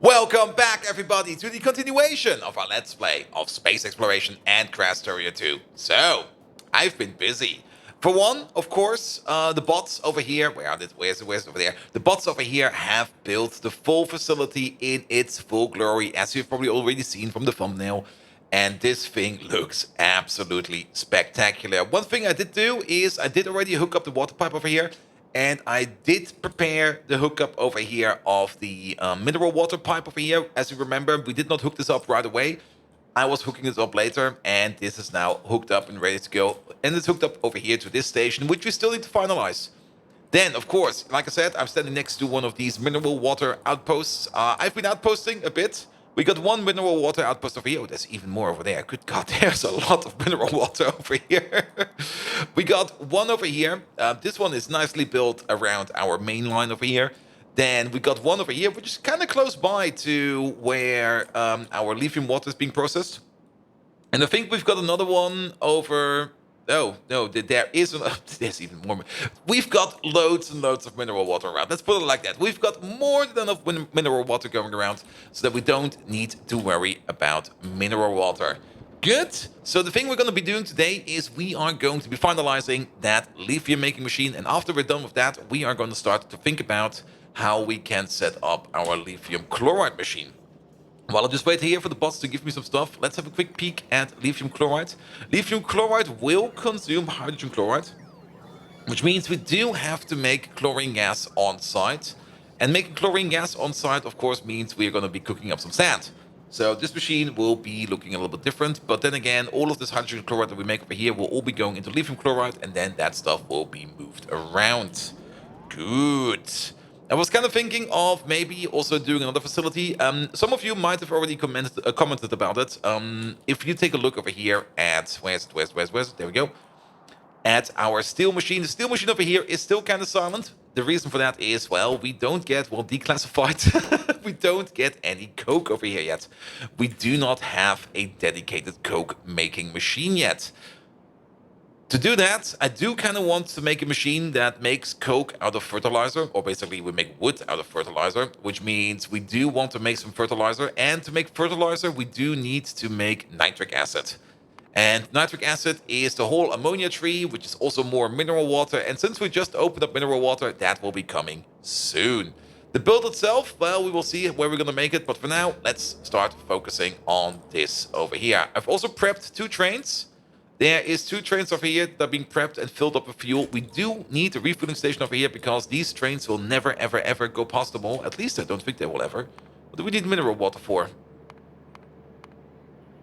Welcome back, everybody, to the continuation of our Let's Play of Space Exploration and Krastorio 2. So, I've been busy. For one, of course, the bots over here, where's it over there? The bots over here have built the full facility in its full glory, as you've probably already seen from the thumbnail. And this thing looks absolutely spectacular. One thing I did do is I did already hook up the water pipe over here. And I did prepare the hookup over here of the mineral water pipe over here. As you remember, we did not hook this up right away. I was hooking this up later, and this is now hooked up and ready to go. And it's hooked up over here to this station, which we still need to finalize. Then, of course, like I said, I'm standing next to one of these mineral water outposts. I've been outposting a bit. We got one mineral water outpost over here. Oh, there's even more over there. Good God, there's a lot of mineral water over here. We got one over here. This one is nicely built around our main line over here. Then we got one over here, which is kind of close by to where our lithium water is being processed. And I think we've got another one over... Oh, no, there is... There's even more. We've got loads and loads of mineral water around. Let's put it like that. We've got more than enough mineral water going around so that we don't need to worry about mineral water. Good. So the thing we're going to be doing today is we are going to be finalizing that lithium making machine. And after we're done with that, we are going to start to think about how we can set up our lithium chloride machine. While I just wait here for the bots to give me some stuff, let's have a quick peek at lithium chloride. Lithium chloride will consume hydrogen chloride, which means we do have to make chlorine gas on site. And making chlorine gas on site, of course, means we're going to be cooking up some sand. So this machine will be looking a little bit different. But then again, all of this hydrogen chloride that we make over here will all be going into lithium chloride, and then that stuff will be moved around. Good. I was kind of thinking of maybe also doing another facility. Some of you might have already commented about it. If you take a look over here at... Where's it? There we go. At our steel machine. The steel machine over here is still kind of silent. The reason for that is, well, we don't get, well, declassified. We don't get any coke over here yet. We do not have a dedicated coke making machine yet. To do that, I do kind of want to make a machine that makes coke out of fertilizer, or basically we make wood out of fertilizer, which means we do want to make some fertilizer, and to make fertilizer, we do need to make nitric acid. And nitric acid is the whole ammonia tree, which is also more mineral water, and since we just opened up mineral water, that will be coming soon. The build itself, well, we will see where we're going to make it, but for now, let's start focusing on this over here. I've also prepped 2 trains. There is 2 trains over here that are being prepped and filled up with fuel. We do need a refueling station over here because these trains will never, ever, ever go past the wall. At least I don't think they will ever. What do we need mineral water for?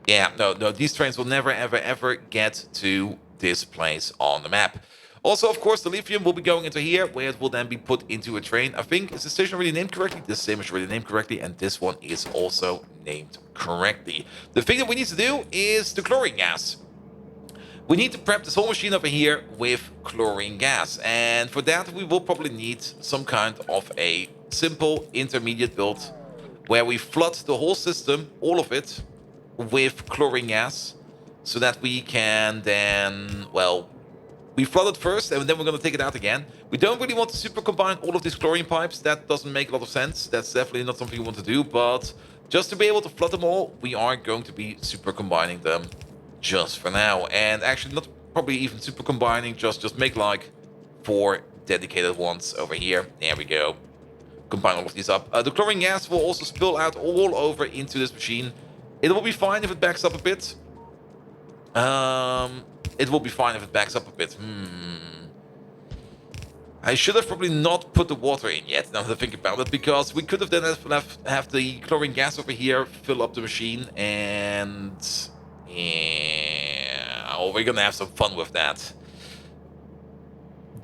Yeah, no, these trains will never, ever, ever get to this place on the map. Also, of course, the lithium will be going into here, where it will then be put into a train. I think, is the station already named correctly? This station is already named correctly, and this one is also named correctly. The thing that we need to do is the chlorine gas. We need to prep this whole machine over here with chlorine gas, and for that we will probably need some kind of a simple intermediate build where we flood the whole system, all of it, with chlorine gas so that we can then, well, we flood it first and then we're going to take it out again. We don't really want to super combine all of these chlorine pipes. That doesn't make a lot of sense. That's definitely not something we want to do, but just to be able to flood them all, we are going to be super combining them just for now. And actually not probably even super combining, just make like 4 dedicated ones over here. There we go. Combine all of these up. The chlorine gas will also spill out all over into this machine. It will be fine if it backs up a bit. It will be fine if it backs up a bit. I should have probably not put the water in yet, now that I think about it, because we could have then have the chlorine gas over here fill up the machine, and yeah, we're gonna have some fun with that.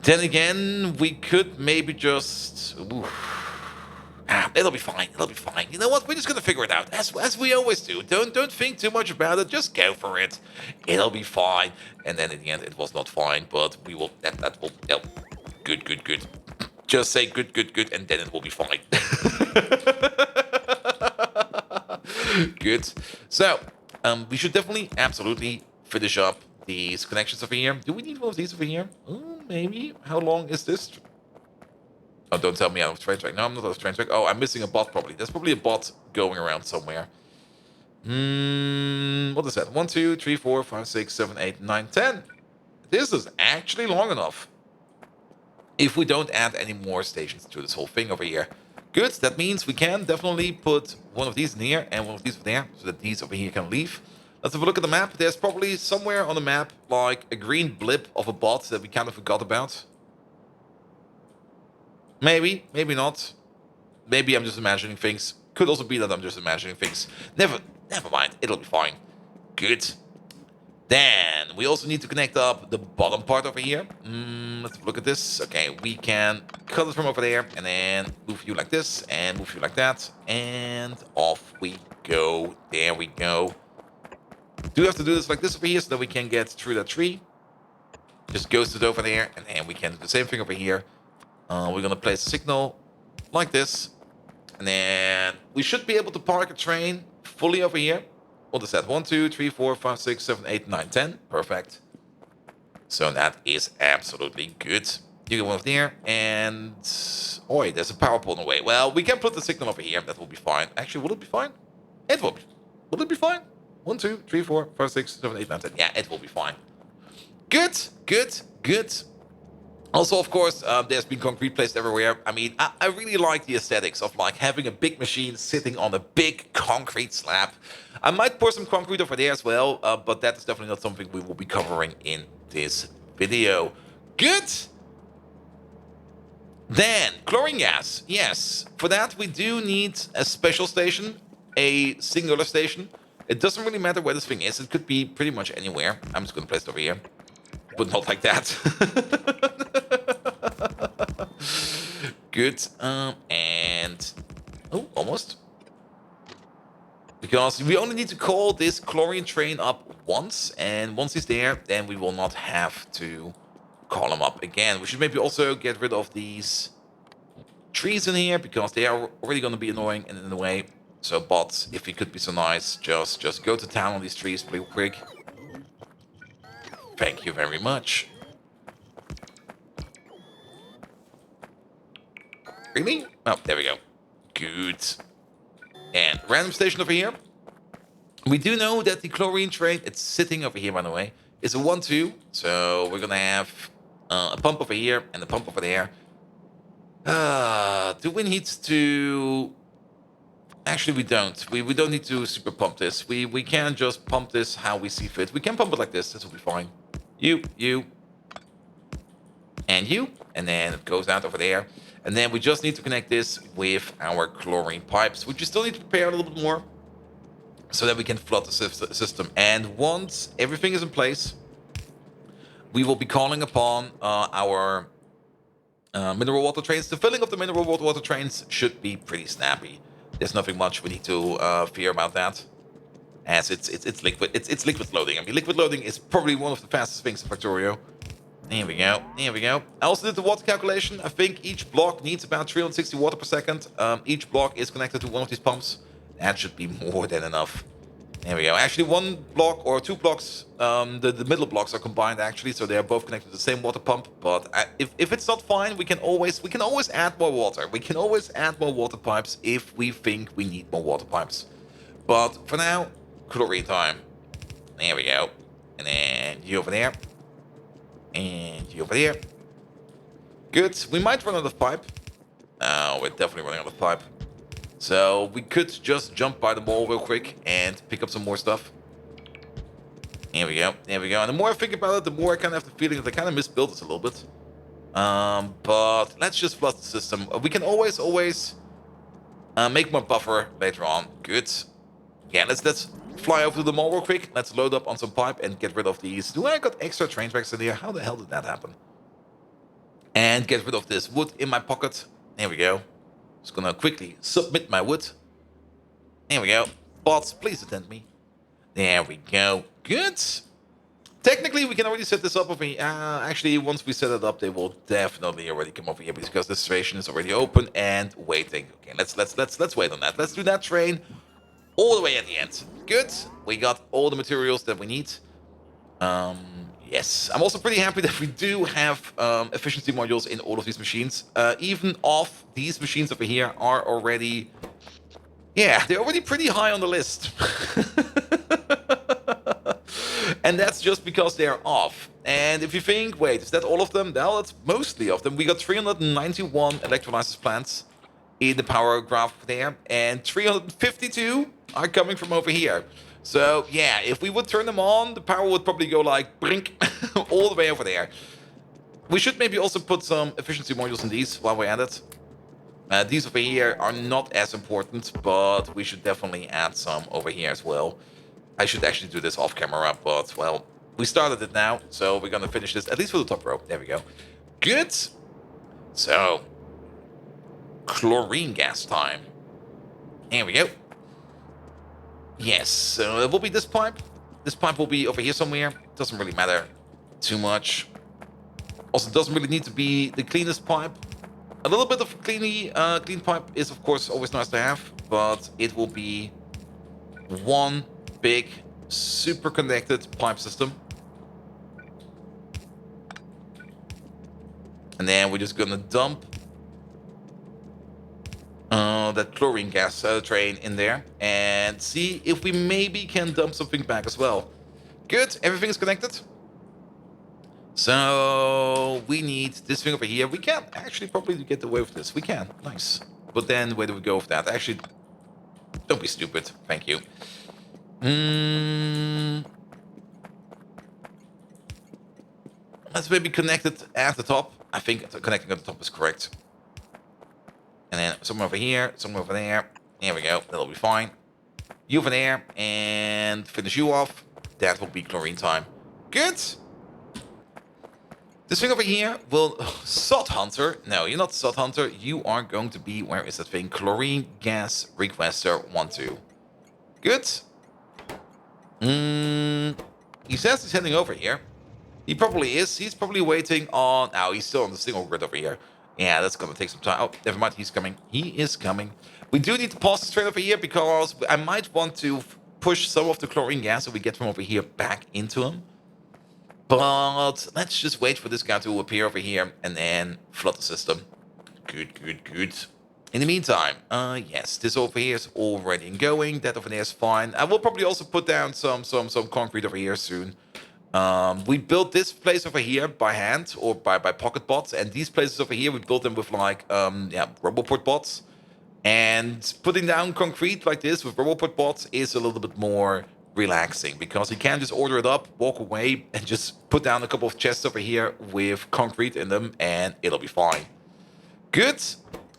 Then again, we could maybe just... it'll be fine. It'll be fine. You know what? We're just gonna figure it out, as we always do. Don't think too much about it. Just go for it. It'll be fine. And then in the end, it was not fine, but we will. That will. Oh, good. Just say good, and then it will be fine. Good. So, we should definitely, absolutely finish up these connections over here. Do we need one of these over here? Oh, maybe. How long is this? Oh, don't tell me I'm out of train track. No, I'm not out of train track. Oh, I'm missing a bot probably. There's probably a bot going around somewhere. What is that? 1, 2, 3, 4, 5, 6, 7, 8, 9, 10. This is actually long enough. If we don't add any more stations to this whole thing over here. Good, that means we can definitely put one of these in here and one of these over there, so that these over here can leave. Let's have a look at the map. There's probably somewhere on the map like a green blip of a bot that we kind of forgot about. Maybe, maybe not. Maybe I'm just imagining things. Could also be that I'm just imagining things. Never mind. It'll be fine. Good. Then we also need to connect up the bottom part over here. Let's look at this. Okay, we can cut it from over there and then move you like this and move you like that. And off we go. There we go. Do have to do this like this over here so that we can get through that tree. Just goes it over there and then we can do the same thing over here. We're going to place a signal like this. And then we should be able to park a train fully over here. What is that? 1, 2, 3, 4, 5, 6, 7, 8, 9, 10. Perfect. So that is absolutely good. You get one over there. And... oh, wait, there's a power pole in the way. Well, we can put the signal over here. That will be fine. Actually, will it be fine? It will be. Will it be fine? 1, 2, 3, 4, 5, 6, 7, 8, 9, 10. Yeah, it will be fine. Good, good, good. Also, of course, there's been concrete placed everywhere. I mean, I really like the aesthetics of like having a big machine sitting on a big concrete slab. I might pour some concrete over there as well, but that is definitely not something we will be covering in this video. Good. Then, chlorine gas. Yes, for that we do need a special station, a singular station. It doesn't really matter where this thing is. It could be pretty much anywhere. I'm just going to place it over here. But not like that. Good. And... oh, almost. Because we only need to call this chlorine train up once. And once he's there, then we will not have to call him up again. We should maybe also get rid of these trees in here, because they are already going to be annoying and in the way. So, bots, if you could be so nice, just go to town on these trees real quick. Thank you very much. Really? Oh, there we go. Good. And random station over here. We do know that the chlorine train, it's sitting over here, by the way, is a 1-2. So we're going to have a pump over here and a pump over there. Do we need to... actually, we don't. We don't need to super pump this. We can just pump this how we see fit. We can pump it like this. This will be fine. You, and you. And then it goes out over there. And then we just need to connect this with our chlorine pipes, which we still need to prepare a little bit more so that we can flood the system. And once everything is in place, we will be calling upon our mineral water trains. The filling of the mineral water trains should be pretty snappy. There's nothing much we need to fear about that, as it's liquid. It's liquid loading. I mean, liquid loading is probably one of the fastest things in Factorio. There we go. There we go. I also did the water calculation. I think each block needs about 360 water per second. Each block is connected to one of these pumps. That should be more than enough. There we go. Actually, one block or two blocks, the middle blocks are combined actually, so they are both connected to the same water pump. But if it's not fine, we can always add more water. We can always add more water pipes if we think we need more water pipes. But for now, chlorine time. There we go. And then you over there. And you over there. Good. We might run out of pipe. We're definitely running out of pipe. So we could just jump by the mall real quick and pick up some more stuff. There we go. There we go. And the more I think about it, the more I kind of have the feeling that I kind of misbuilt this a little bit. But let's just flood the system. We can always make more buffer later on. Good. Yeah, let's fly over to the mall real quick. Let's load up on some pipe and get rid of these. Do I got extra train tracks in here? How the hell did that happen? And get rid of this wood in my pocket. There we go. Just gonna quickly submit my wood. There we go. Bots, please attend me. There we go. Good. Technically, we can already set this up over here. Actually, once we set it up, they will definitely already come over here because the station is already open and waiting. Okay, let's wait on that. Let's do that train all the way at the end. Good. We got all the materials that we need. Yes, I'm also pretty happy that we do have efficiency modules in all of these machines. Even off these machines over here are already, yeah, they're already pretty high on the list. And that's just because they're off. And if you think, wait, is that all of them? Well, that's mostly of them. We got 391 electrolysis plants in the power graph there, and 352 are coming from over here. So yeah, if we would turn them on, the power would probably go like brink all the way over there. We should maybe also put some efficiency modules in these while we're at it. These over here are not as important, but we should definitely add some over here as well. I should actually do this off camera, but well, we started it now, so we're gonna finish this at least for the top row. There we go. Good. So, chlorine gas time. There we go. Yes, so it will be this pipe. This pipe will be over here somewhere. Doesn't really matter too much. Also, doesn't really need to be the cleanest pipe. A little bit of clean pipe is, of course, always nice to have, but it will be one big, super connected pipe system. And then we're just gonna dump that chlorine gas train in there and see if we maybe can dump something back as well. Good, everything is connected. So we need this thing over here. We can actually probably get away with this. We can, nice. But then where do we go with that? Actually, don't be stupid. Thank you. Let's maybe connect it at the top. I think connecting at the top is correct. And then somewhere over here, somewhere over there. There we go. That'll be fine. You over there, and finish you off. That will be chlorine time. Good. This thing over here will... Sod Hunter. No, you're not Sod Hunter. You are going to be... Where is that thing? Chlorine Gas Requester 1-2. Good. He says he's heading over here. He probably is. He's probably waiting on... Oh, he's still on the single grid over here. Yeah, that's going to take some time. Oh, never mind. He's coming. He is coming. We do need to pause this train over here because I might want to push some of the chlorine gas that we get from over here back into him. But let's just wait for this guy to appear over here and then flood the system. Good, good, good. In the meantime, yes, this over here is already going. That over there is fine. I will probably also put down some concrete over here soon. We built this place over here by hand or by pocket bots, and these places over here we built them with like Roboport bots. And putting down concrete like this with Roboport bots is a little bit more relaxing because you can just order it up, walk away, and just put down a couple of chests over here with concrete in them, and it'll be fine. Good.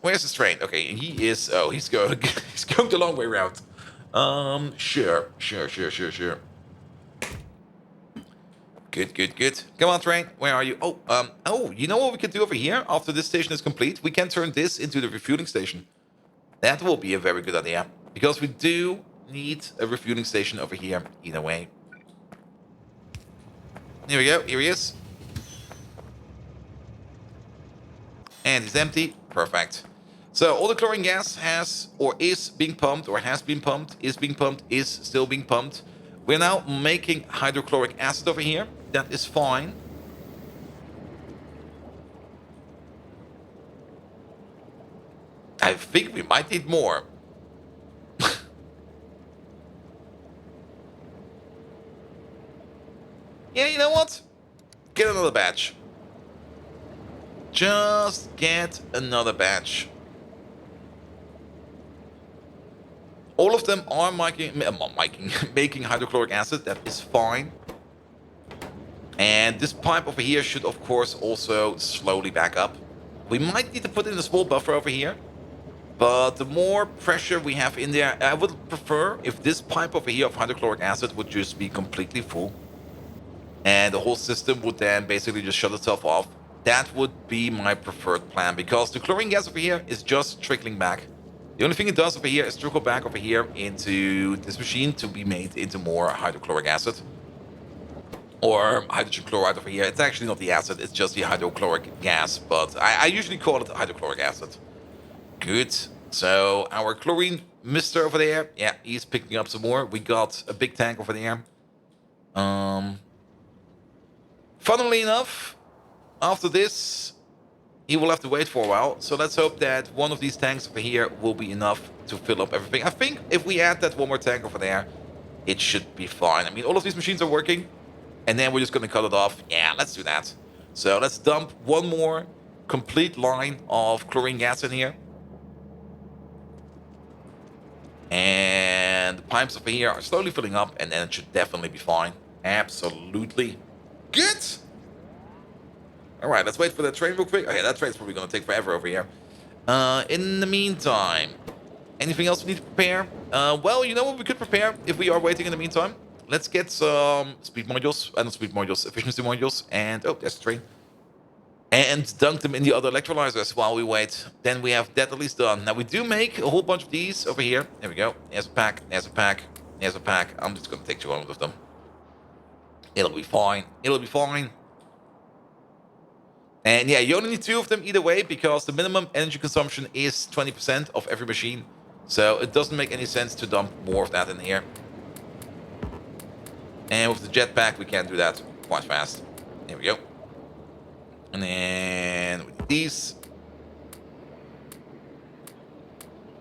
Where's this train? Okay, he is. Oh, he's going. He's going the long way around. Sure. Good, good, good. Come on, train. Where are you? Oh, you know what we can do over here after this station is complete? We can turn this into the refueling station. That will be a very good idea because we do need a refueling station over here either way. Here we go. Here he is. And he's empty. Perfect. So all the chlorine gas has or is being pumped or has been pumped, is being pumped, is still being pumped. We're now making hydrochloric acid over here. That is fine. I think we might need more. Yeah, you know what? Get another batch. Just get another batch. All of them are making hydrochloric acid. That is fine. And this pipe over here should, of course, also slowly back up. We might need to put in a small buffer over here. But the more pressure we have in there, I would prefer if this pipe over here of hydrochloric acid would just be completely full. And the whole system would then basically just shut itself off. That would be my preferred plan because the chlorine gas over here is just trickling back. The only thing it does over here is trickle back over here into this machine to be made into more hydrochloric acid. Or hydrogen chloride over here. It's actually not the acid, it's just the hydrochloric gas, but I usually call it hydrochloric acid. Good. So our chlorine mister over there, yeah, he's picking up some more. We got a big tank over there. Funnily enough, after this, he will have to wait for a while. So let's hope that one of these tanks over here will be enough to fill up everything. I think if we add that one more tank over there, it should be fine. I mean, all of these machines are working. And then we're just going to cut it off. Yeah, let's do that. So let's dump one more complete line of chlorine gas in here. And the pipes over here are slowly filling up. And then it should definitely be fine. Absolutely. Good. All right, let's wait for that train real quick. Okay, that train's probably going to take forever over here. In the meantime, anything else we need to prepare? Well, you know what we could prepare if we are waiting in the meantime? Let's get some speed modules, not speed modules, efficiency modules, and oh, there's the train. And dunk them in the other electrolyzers while we wait. Then we have that at least done. Now we do make a whole bunch of these over here. There we go. There's a pack, there's a pack, there's a pack. I'm just going to take 200 of them. It'll be fine. It'll be fine. And yeah, you only need 2 of them either way because the minimum energy consumption is 20% of every machine. So it doesn't make any sense to dump more of that in here. And with the jetpack, we can do that quite fast. There we go. And then with these.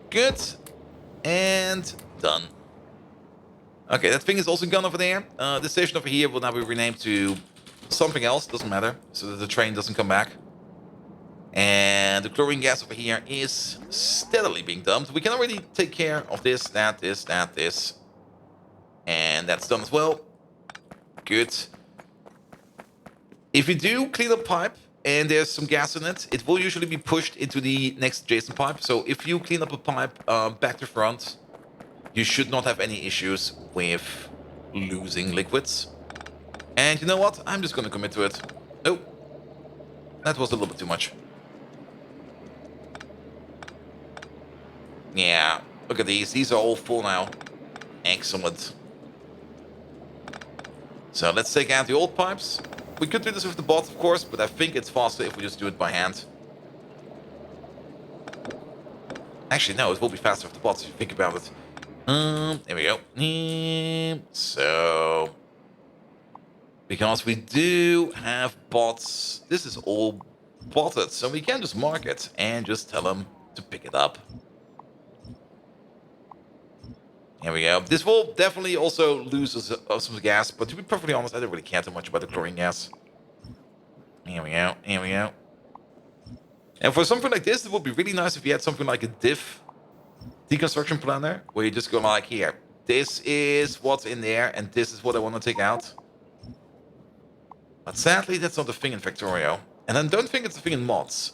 Good. And done. Okay, that thing is also gone over there. The station over here will now be renamed to something else. Doesn't matter. So that the train doesn't come back. And the chlorine gas over here is steadily being dumped. We can already take care of this, that, this, that, this. And that's done as well. Good. If you do clean up pipe and there's some gas in it, it will usually be pushed into the next adjacent pipe. So if you clean up a pipe back to front, you should not have any issues with losing liquids. And you know what? I'm just going to commit to it. Oh, that was a little bit too much. Yeah, look at these. These are all full now. Excellent. So let's take out the old pipes. We could do this with the bot, of course, but I think it's faster if we just do it by hand. Actually, no, it will be faster with the bots if you think about it. There we go. So, because we do have bots, this is all botted, so we can just mark it and just tell them to pick it up. Here we go. This will definitely also lose us some gas, but to be perfectly honest, I don't really care too much about the chlorine gas. Here we go. Here we go. And for something like this, it would be really nice if you had something like a diff deconstruction planner, where you just go like, here, this is what's in there, and this is what I want to take out. But sadly, that's not a thing in Factorio. And I don't think it's a thing in mods.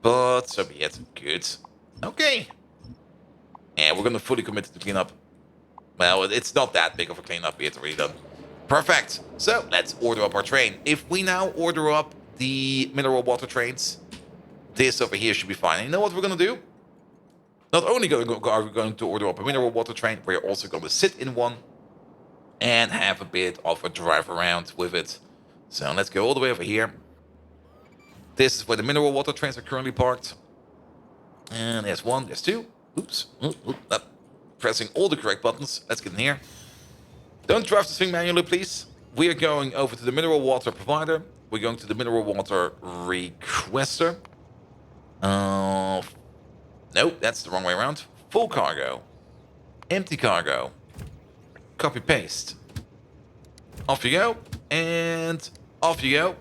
But so be it. Good. Okay. And we're going to fully commit to clean up. Well, it's not that big of a cleanup. It's already done. Perfect. So let's order up our train. If we now order up the mineral water trains, this over here should be fine. And you know what we're going to do? Not only are we going to order up a mineral water train, we're also going to sit in one and have a bit of a drive around with it. So let's go all the way over here. This is where the mineral water trains are currently parked. And there's one, there's two. Oops. Pressing all the correct buttons. Let's get in here. Don't drive this thing manually, please. We are going over to the mineral water provider. We're going to the mineral water requester. Nope, that's the wrong way around. Full cargo. Empty cargo. Copy paste. Off you go. And off you go.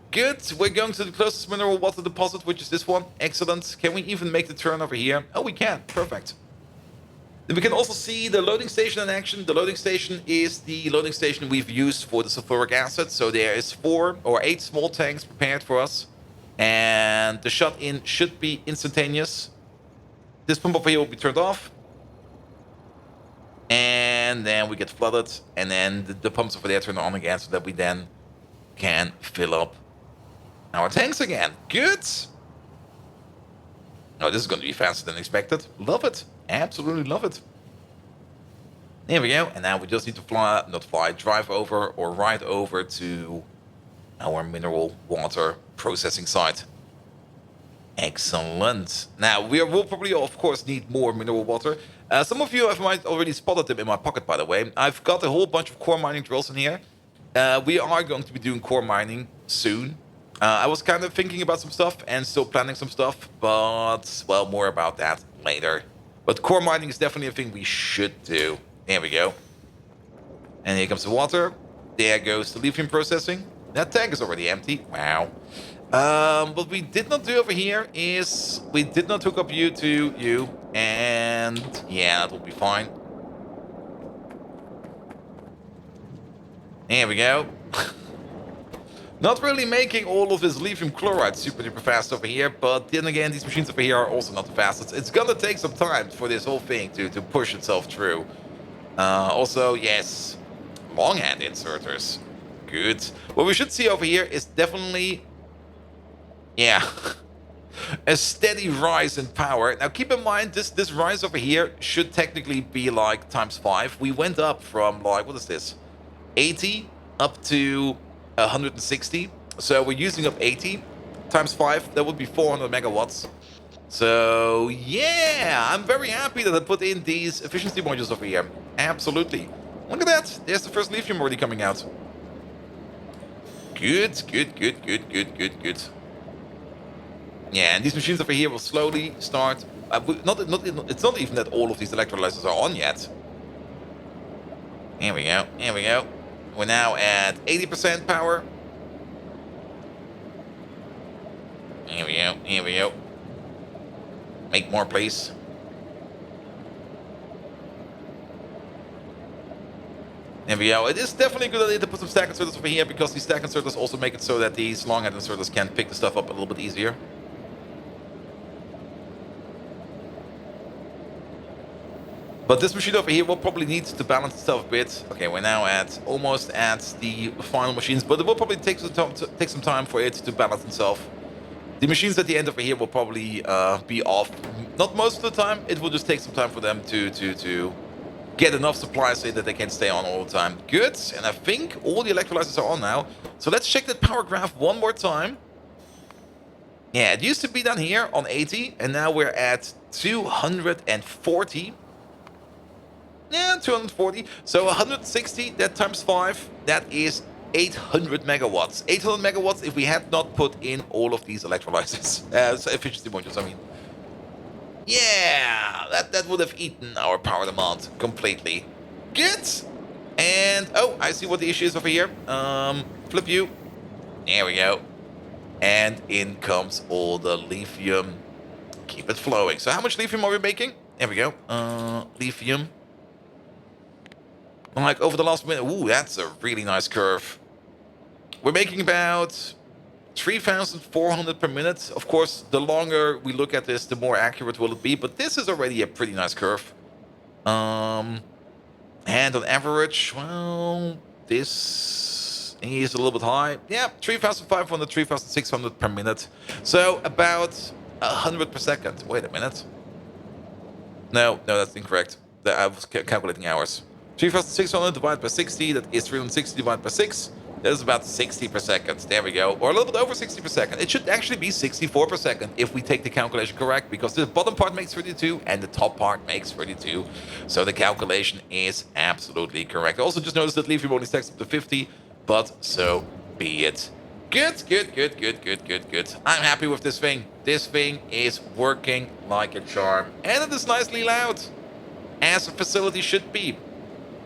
Good. We're going to the closest mineral water deposit, which is this one. Excellent. Can we even make the turn over here? Oh, we can. Perfect. Then we can also see the loading station in action. The loading station is the loading station we've used for the sulfuric acid. So there is 4 or 8 small tanks prepared for us. And the shut-in should be instantaneous. This pump over here will be turned off. And then we get flooded. And then the pumps over there turn on again so that we then can fill up our tanks again. Good. Oh, this is going to be faster than expected. Love it. Absolutely love it. There we go. And now we just need to drive over or ride over to our mineral water processing site. Excellent. Now, we will probably, of course, need more mineral water. Some of you might already spotted them in my pocket, by the way. I've got a whole bunch of core mining drills in here. We are going to be doing core mining soon. I was kind of thinking about some stuff and still planning some stuff, but, well, more about that later. But core mining is definitely a thing we should do. There we go. And here comes the water. There goes the lithium processing. That tank is already empty. Wow. What we did not do over here is we did not hook up you to you. And yeah, that will be fine. There we go. Not really making all of this lithium chloride super duper fast over here, but then again, these machines over here are also not the fastest. It's gonna take some time for this whole thing to push itself through. Also, yes, longhand inserters. Good. What we should see over here is definitely, yeah, a steady rise in power. Now, keep in mind, this rise over here should technically be like ×5. We went up from, like, what is this? 80 up to 160. So we're using up 80 ×5. That would be 400 megawatts. So yeah, I'm very happy that I put in these efficiency modules over here. Absolutely. Look at that. There's the first lithium already coming out. Good, good, good, good, good, good, good. Yeah, and these machines over here will slowly start. It's not even that all of these electrolyzers are on yet. Here we go. Here we go. We're now at 80% power. Here we go. Here we go. Make more, please. There we go. It is definitely a good idea to put some stack inserters over here because these stack inserters also make it so that these longhand inserters can pick the stuff up a little bit easier. But this machine over here will probably need to balance itself a bit. Okay, we're now almost at the final machines, but it will probably take some time for it to balance itself. The machines at the end over here will probably be off. Not most of the time. It will just take some time for them to get enough supply so that they can stay on all the time. Good. And I think all the electrolyzers are on now. So let's check that power graph one more time. Yeah, it used to be down here on 80, and now we're at 240. Yeah, 240. So 160, that ×5, that is 800 megawatts. 800 megawatts if we had not put in all of these electrolyzers. Efficiency modules, I mean. Yeah, that would have eaten our power demand completely. Good. And, oh, I see what the issue is over here. Flip you. There we go. And in comes all the lithium. Keep it flowing. So how much lithium are we making? There we go. Lithium. Like over the last minute. Ooh, that's a really nice curve. We're making about 3,400 per minute. Of course, the longer we look at this, the more accurate will it be. But this is already a pretty nice curve. And on average, well, this is a little bit high. Yeah, 3,500, 3,600 per minute. So about 100 per second. Wait a minute. No, that's incorrect. I was calculating hours. 3,600 divided by 60, that is 360 divided by 6. That is about 60 per second. There we go. Or a little bit over 60 per second. It should actually be 64 per second if we take the calculation correct, because the bottom part makes 32 and the top part makes 32. So the calculation is absolutely correct. I also just noticed that lithium only stacks up to 50, but so be it. Good, good, good, good, good, good, good. I'm happy with this thing. This thing is working like a charm. And it is nicely loud, as a facility should be.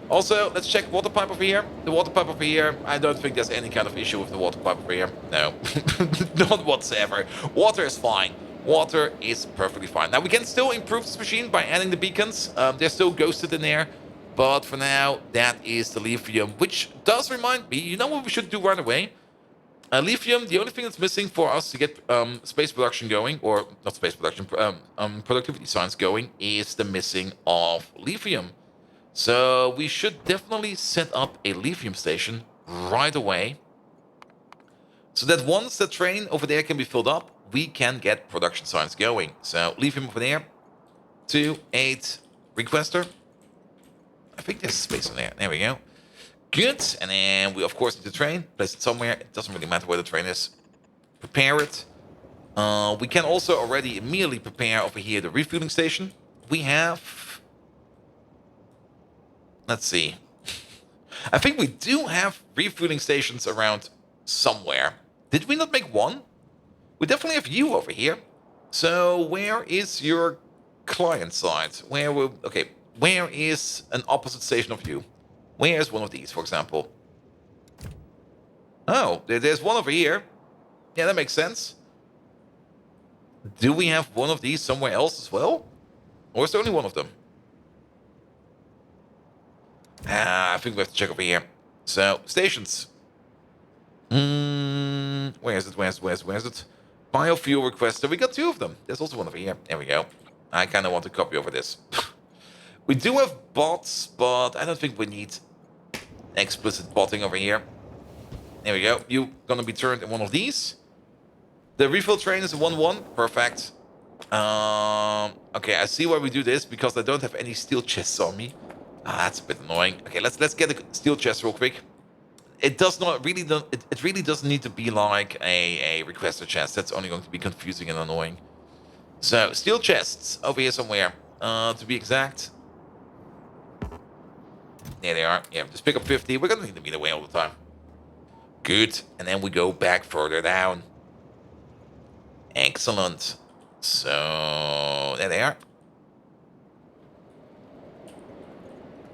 Also, let's check water pipe over here. The water pipe over here, I don't think there's any kind of issue with the water pipe over here. No, not whatsoever. Water is fine. Water is perfectly fine. Now, we can still improve this machine by adding the beacons. They're still ghosted in there. But for now, that is the lithium, which does remind me, you know what we should do right away? Lithium, the only thing that's missing for us to get space production going, or not space production, productivity science going, is the missing of lithium. So we should definitely set up a lithium station right away, so that once the train over there can be filled up, we can get production science going. So lithium over there, 2-8 requester. I think there's space in there. There we go. Good. And then we, of course, need the train. Place it somewhere. It doesn't really matter where the train is. Prepare it. We can also already immediately prepare over here the refueling station. We have... Let's see. I think we do have refueling stations around somewhere. Did we not make one? We definitely have you over here. So where is your client side? Okay, where is an opposite station of you? Where is one of these, for example? Oh, there's one over here. Yeah, that makes sense. Do we have one of these somewhere else as well? Or is there only one of them? I think we have to check over here. So, stations. Where is it? Where's it? Biofuel requester. We got two of them. There's also one over here. There we go. I kind of want to copy over this. We do have bots, but I don't think we need explicit botting over here. There we go. You're gonna be turned in one of these. The refill train is a 1-1. Perfect. Okay, I see why we do this, because I don't have any steel chests on me. That's a bit annoying. Okay, let's get a steel chest real quick. It does not really it really doesn't need to be like a requester chest. That's only going to be confusing and annoying. So steel chests over here somewhere. To be exact. There they are. Yeah, just pick up 50. We're gonna need them either way all the time. Good. And then we go back further down. Excellent. So there they are.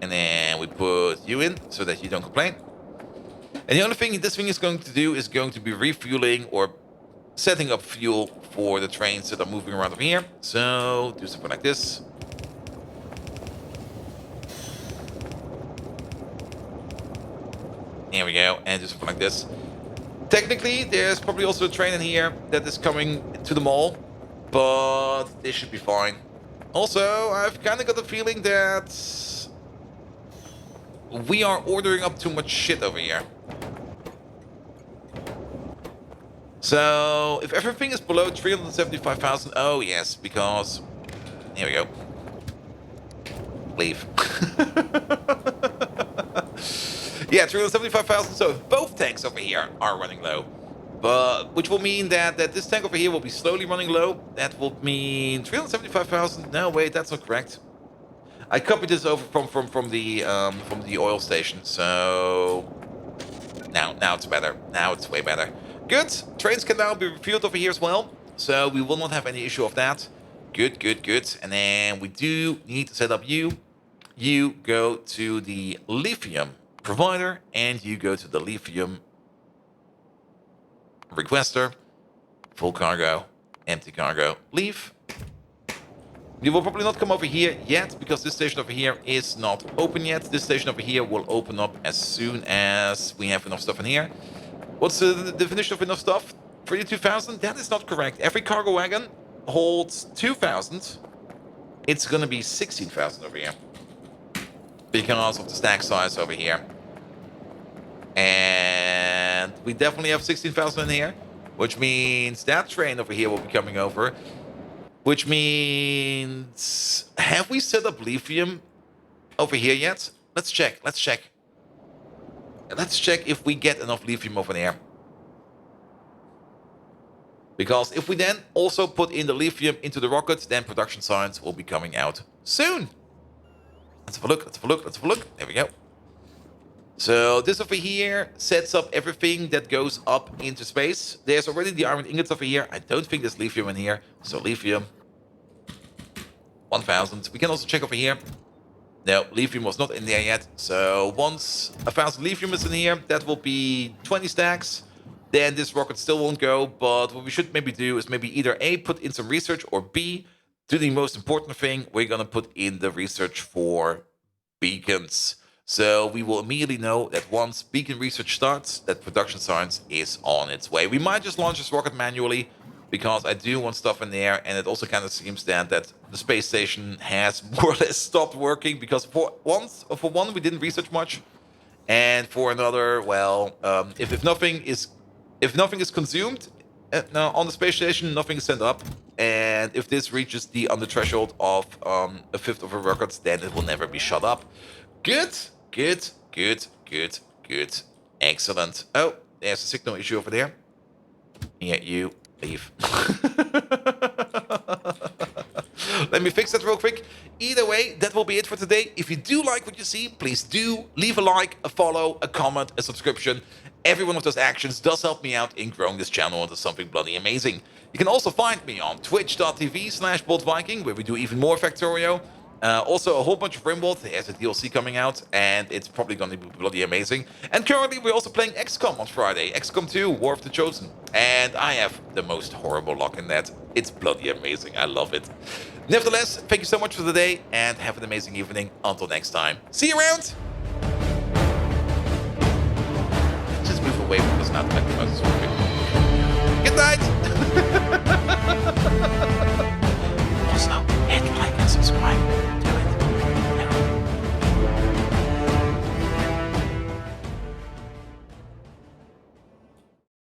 And then we put you in so that you don't complain. And the only thing this thing is going to do is going to be refueling or setting up fuel for the trains that are moving around over here. So do something like this. There we go. And do something like this. Technically, there's probably also a train in here that is coming to the mall. But this should be fine. Also, I've kind of got the feeling that we are ordering up too much shit over here. So, if everything is below 375,000... Oh, yes, because... Here we go. Leave. Yeah, 375,000. So, if both tanks over here are running low. But which will mean that this tank over here will be slowly running low. That will mean 375,000. No, wait, that's not correct. I copied this over from the oil station. So now it's better. Now it's way better. Good. Trains can now be refueled over here as well. So we will not have any issue of that. Good, good, good. And then we do need to set up you. You go to the lithium provider and you go to the lithium requester, full cargo, empty cargo, leave. You will probably not come over here yet because this station over here is not open yet. This station over here will open up as soon as we have enough stuff in here. What's the definition of enough stuff? 32,000? That is not correct. Every cargo wagon holds 2,000. It's gonna be 16,000 over here because of the stack size over here. And we definitely have 16,000 in here, which means that train over here will be coming over. Which means, have we set up lithium over here yet? Let's check. Let's check. Let's check if we get enough lithium over there. Because if we then also put in the lithium into the rocket, then production science will be coming out soon. Let's have a look. Let's have a look. Let's have a look. There we go. So this over here sets up everything that goes up into space. There's already the iron ingots over here. I don't think there's lithium in here. So lithium, 1,000. We can also check over here. No, lithium was not in there yet. So once 1,000 lithium is in here, that will be 20 stacks. Then this rocket still won't go. But what we should maybe do is maybe either A, put in some research, or B, do the most important thing. We're going to put in the research for beacons. So we will immediately know that once beacon research starts, that production science is on its way. We might just launch this rocket manually because I do want stuff in there. And it also kind of seems that the space station has more or less stopped working because for one, we didn't research much. And for another, well, if nothing is consumed on the space station, nothing is sent up. And if this reaches the under threshold of a fifth of a rocket, then it will never be shut up. Good, good, good, good, good. Excellent. Oh, there's a signal issue over there. Yeah, you leave. Let me fix that real quick. Either way, that will be it for today. If you do like what you see, please do leave a like, a follow, a comment, a subscription. Every one of those actions does help me out in growing this channel into something bloody amazing. You can also find me on twitch.tv/BoldViking, where we do even more Factorio. Also, a whole bunch of Rimworld. There's a DLC coming out, and it's probably going to be bloody amazing. And currently, we're also playing XCOM on Friday. XCOM 2, War of the Chosen. And I have the most horrible luck in that. It's bloody amazing. I love it. Nevertheless, thank you so much for the day, and have an amazing evening. Until next time. See you around! Just move away from this, not like the most. Good night!